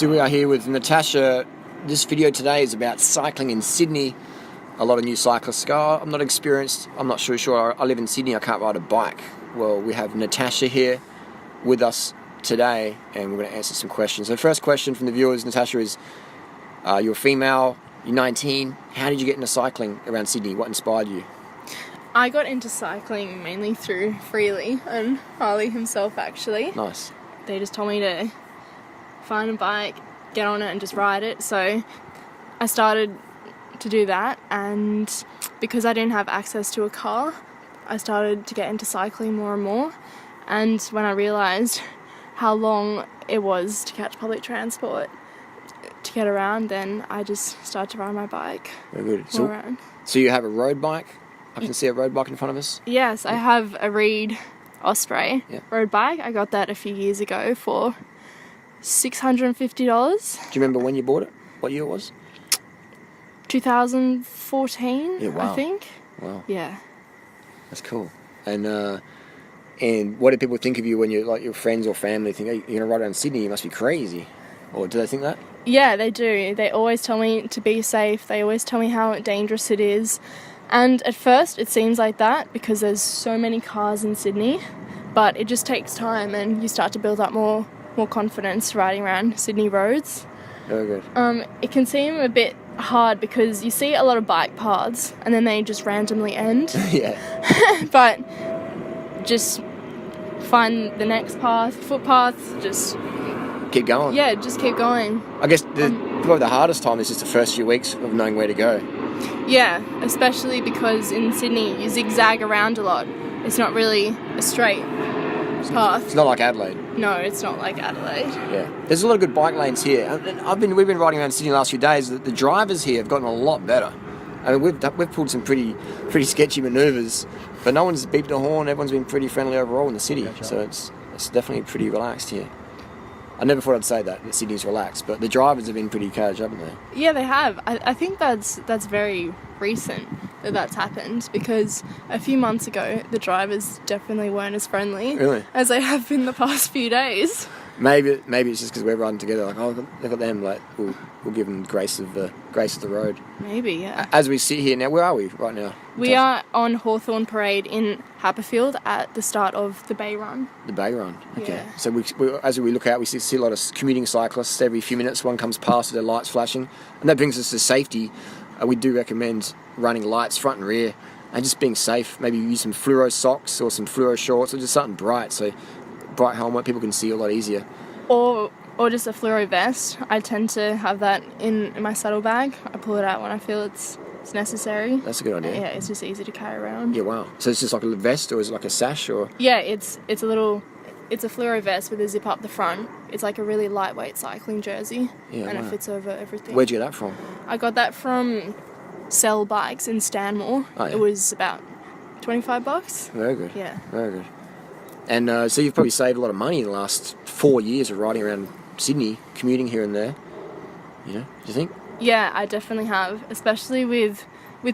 So we are here with Natasha. This video today is about cycling in Sydney. A lot of new cyclists go, "Oh, I'm not experienced, I'm not sure. I live in Sydney, I can't ride a bike." Well, we have Natasha here with us today, and we're going to answer some questions. So the first question from the viewers, Natasha, is you're a female, you're 19. How did you get into cycling around Sydney? What inspired you? I got into cycling mainly through Freely and Harley himself, actually. Nice. They just told me to find a bike, get on it and just ride it. So I started to do that, and because I didn't have access to a car, I started to get into cycling more and more. And when I realised how long it was to catch public transport to get around, then I just started to ride my bike. Very good. Around. So you have a road bike? I can see a road bike in front of us. Yes, I have a Reed Osprey road bike. I got that a few years ago for $650. Do you remember when you bought it? What year it was? 2014, wow. I think. Wow. Yeah. That's cool. And what do people think of you when you, like, your friends or family think, "Hey, you're going to ride around Sydney, you must be crazy"? Or do they think that? Yeah, they do. They always tell me to be safe. They always tell me how dangerous it is. And at first it seems like that because there's so many cars in Sydney, but it just takes time and you start to build up more confidence riding around Sydney roads. Very good. It can seem a bit hard because you see a lot of bike paths and then they just randomly end. Yeah. But just find the next path, footpath, just keep going. Yeah, just keep going. I guess probably the hardest time is just the first few weeks of knowing where to go. Yeah, especially because in Sydney you zigzag around a lot. It's not really a straight path. It's not like Adelaide. No, it's not like Adelaide. Yeah, there's a lot of good bike lanes here. And we've been riding around Sydney the last few days. The drivers here have gotten a lot better. I mean, we've pulled some pretty sketchy manoeuvres, but no one's beeped a horn. Everyone's been pretty friendly overall in the city, so it's definitely pretty relaxed here. I never thought I'd say that Sydney's relaxed, but the drivers have been pretty caged, haven't they? Yeah, they have. I think that's very recent that's happened, because a few months ago the drivers definitely weren't as friendly as they have been the past few days. Maybe it's just because we're riding together. Like, oh, look at them. Like, we'll give them grace of the road. Maybe, yeah. As we sit here now, where are we right now? We are on Hawthorn Parade in Haberfield at the start of the Bay Run. The Bay Run. Okay. Yeah. So as we look out, we see a lot of commuting cyclists. Every few minutes, one comes past with their lights flashing, and that brings us to safety. We do recommend running lights front and rear, and just being safe. Maybe use some fluoro socks or some fluoro shorts, or just something bright. So bright helmet, people can see a lot easier. Or just a fluoro vest. I tend to have that in my saddlebag. I pull it out when I feel it's necessary. That's a good idea. Yeah, it's just easy to carry around. Yeah, wow. So it's just like a vest, or is it like a sash, or? Yeah, it's a fluoro vest with a zip up the front. It's like a really lightweight cycling jersey, and it fits over everything. Where'd you get that from? I got that from Sell Bikes in Stanmore. Oh, yeah. It was about $25. Very good. Yeah. Very good. And so you've probably saved a lot of money in the last 4 years of riding around Sydney, commuting here and there. You know, do you think? Yeah, I definitely have, especially with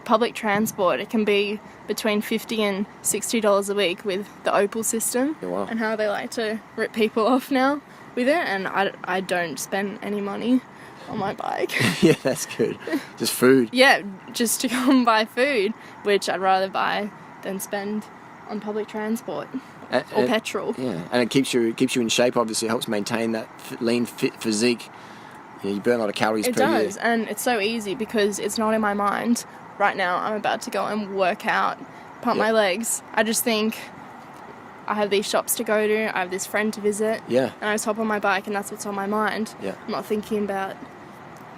public transport. It can be between $50 and $60 a week with the Opal system. Oh, wow. And how they like to rip people off now with it, and I don't spend any money on my bike. Yeah, that's good. Just food. Yeah, just to go and buy food, which I'd rather buy than spend on public transport. Or petrol. Yeah, and it keeps you in shape. Obviously, it helps maintain that lean, fit physique. You know, you burn a lot of calories per year. It does, and it's so easy because it's not in my mind. Right now, I'm about to go and work out, pump my legs. I just think I have these shops to go to. I have this friend to visit. Yeah. And I just hop on my bike, and that's what's on my mind. Yeah. I'm not thinking about,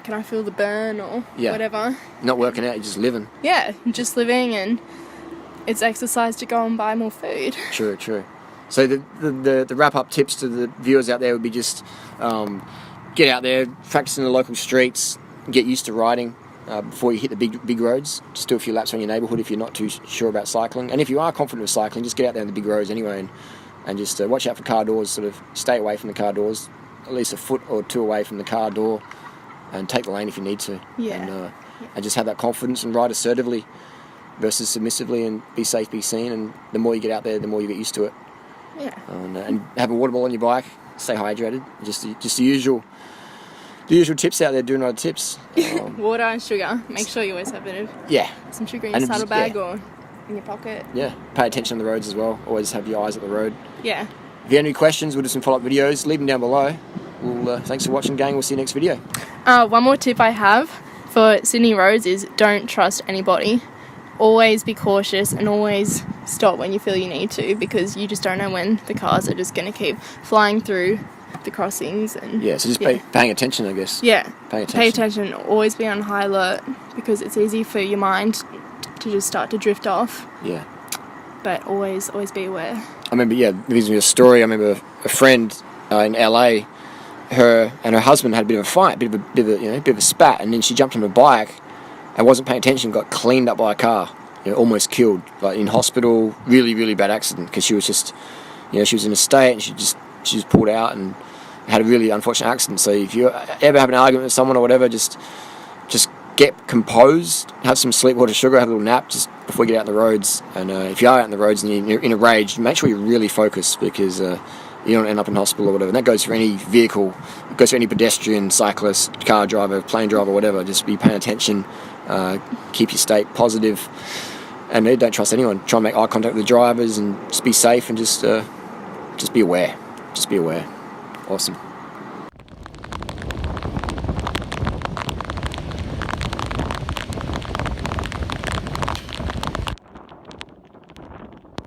can I feel the burn or whatever. Not working out, you're just living. Yeah, just living, and it's exercise to go and buy more food. True. So the wrap-up tips to the viewers out there would be just get out there, practice in the local streets, get used to riding before you hit the big roads. Just do a few laps around your neighbourhood if you're not too sure about cycling. And if you are confident with cycling, just get out there in the big roads anyway, and just watch out for car doors. Sort of stay away from the car doors, at least a foot or two away from the car door, and take the lane if you need to. Yeah. And just have that confidence and ride assertively versus submissively, and be safe, be seen. And the more you get out there, the more you get used to it. Yeah. And have a water bottle on your bike. Stay hydrated. Just the usual The usual tips out there, Durianrider tips. Water and sugar. Make sure you always have a bit of Yeah. some sugar in And your it's- saddlebag yeah. or in your pocket. Yeah. Pay attention on the roads as well. Always have your eyes at the road. Yeah. If you have any questions, we'll do some follow-up videos. Leave them down below. Thanks for watching, gang. We'll see you next video. One more tip I have for Sydney roads is don't trust anybody. Always be cautious and always stop when you feel you need to, because you just don't know when the cars are just going to keep flying through the crossings. And Yeah, so just paying attention, I guess. Yeah. Pay Pay attention. Always be on high alert, because it's easy for your mind to just start to drift off. Yeah. But always be aware. I remember, reason a story. I remember a friend in LA. Her and her husband had a bit of a fight, bit of a spat, and then she jumped on a bike and wasn't paying attention, got cleaned up by a car, almost killed, like in hospital, really, really bad accident, because she was just, she was in a state and she just pulled out and had a really unfortunate accident. So if you ever have an argument with someone or whatever, just get composed, have some sleep, water, sugar, have a little nap just before you get out on the roads. And if you are out on the roads and you're in a rage, make sure you're really focused, because you don't end up in hospital or whatever. And that goes for any vehicle, it goes for any pedestrian, cyclist, car driver, plane driver, whatever. Just be paying attention, keep your state positive, and don't trust anyone. Try and make eye contact with the drivers and just be safe, and just be aware. Just be aware. Awesome.